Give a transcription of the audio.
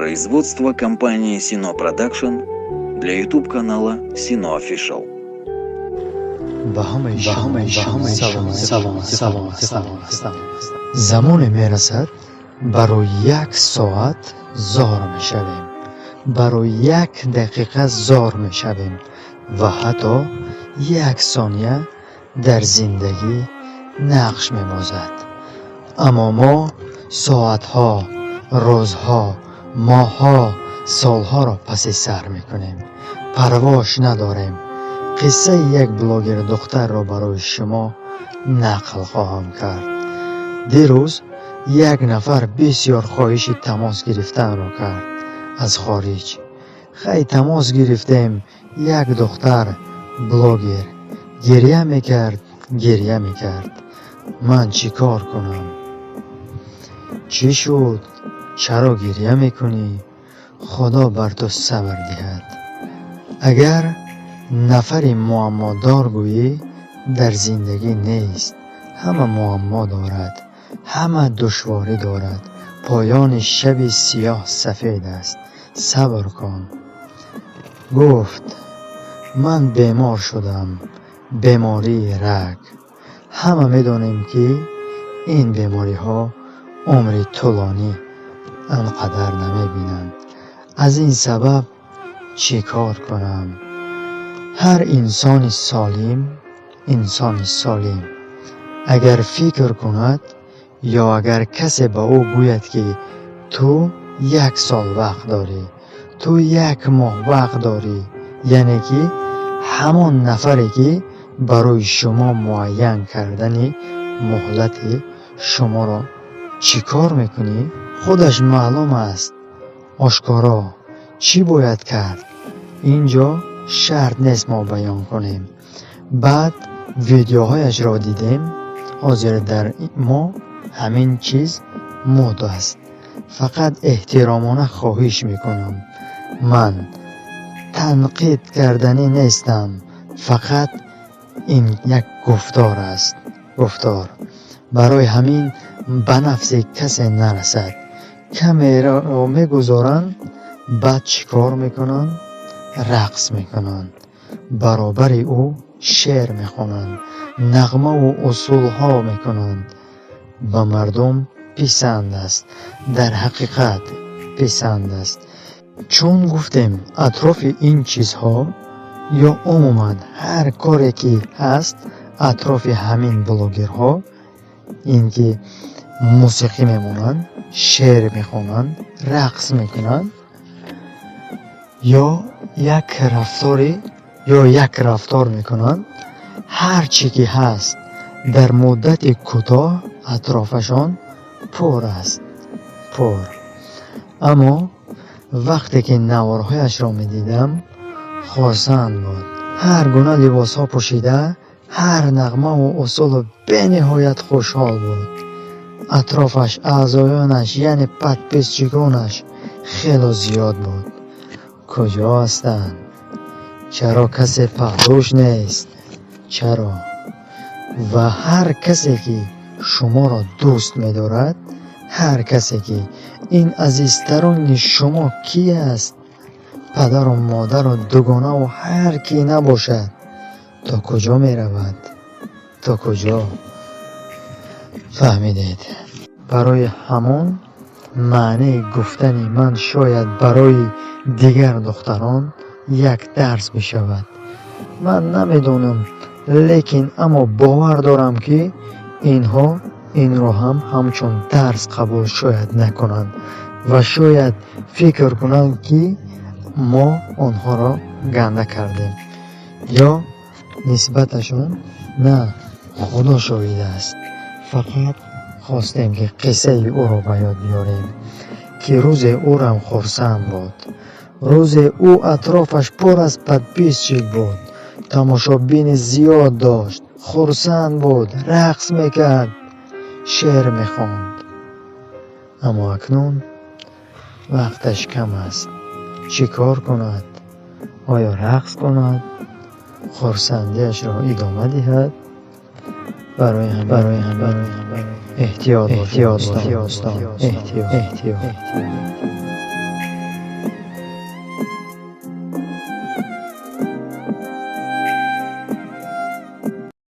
Производство компании Sino Production для YouTube-канала Sino Official. زمان میرسد برای 1 ساعت زار میشویم، برای 1 دقیقه زار میشویم و حتی 1 ثانیه در زندگی نقش می‌بازد. اما ما ساعتها، روزها، ماهها، سالها را پس سر میکنیم، پرواش نداریم. قصه یک بلاگر دختر را برای شما نقل خواهم کرد. دیروز یک نفر بسیار خواهش تماس گرفتن را کرد از خارج. خیلی تماس گرفتیم. یک دختر بلاگر گریه میکرد. من چی کار کنم؟ چی شد؟ چرا گریه میکنی؟ خدا بر تو صبر دهد. اگر نفری معمادار گویی در زندگی نیست. همه معما دارد، همه دشواری دارد. پایان شب سیاه سفید است. صبر کن. گفت من بیمار شدم، بیماری رگ. همه میدونیم که این بیماری ها عمر طولانی انقدر نمیبینند. از این سبب چی کار کنم؟ هر انسان سالم اگر فکر کند یا اگر کسی به او گوید که تو 1 سال وقت داری، تو 1 ماه وقت داری، یعنی که همان نفری که برای شما معین کردن مهلت شما را چی کار میکنی؟ خودش معلوم است آشکارا چی باید کرد. اینجا شرط نیست ما بیان کنیم. بعد ویدیوهایش را دیدیم. حاضر در ما همین چیز مد است. فقط احترامانه خواهش میکنم. من تنقید کردنی نیستم. فقط این یک گفتار است. گفتار برای همین به نفس کسی نرسد. کمی را میگذارند، بعد چیکار میکنند؟ رقص میکنند. برابر او شعر میخوانند، نغمه و اصول ها میکنند. به مردم پسند است. در حقیقت پسند است. چون گفتیم اطراف این چیزها یا عموما هر کاری که هست اطراف همین بلاگرها، این که موسیقی میمونند، شعر میخونند، رقص میکنند یا یک رفتار میکنند، هر چی که هست در مدت کوتاه اطرافشان پر است. پر. اما وقتی که نوارهایش را میدیدم خرسند بود. هر گونه لباس ها پوشیده، هر نغمه و اصول به نهایت خوشحال بود. اطرافش اعضایانش یعنی پدپسچگانش خیلی زیاد بود. کجا هستند؟ چرا کسی پهلوش نیست؟ چرا؟ و هر کسی که شما را دوست می‌دارد، هر کسی که این عزیزترین شما کی است؟ پدر و مادر و دوگانه و هر کی نباشد، تا کجا می رود؟ تا کجا؟ فهمیدید؟ برای همون معنی گفتن من شاید برای دیگر دختران یک درس بشود. من نمیدونم، لیکن اما باور دارم که اینها این رو همچون درس قبول شاید نکنند و شاید فکر کنند که ما آنها را گنده کردیم یا نسبتشون نه. خدا شاهد است. فقط خواستیم که قصه او را به یاد بیاریم که روز او را خرسند بود. روز او اطرافش پر از پدپسچگ بود. تماشابین زیاد داشت. خرسند بود. رقص میکرد. شعر میخواند. اما اکنون وقتش کم است. چی کار کند؟ آیا رقص کند؟ خرسندیش را ادامه دهد؟ برای هم احتیاط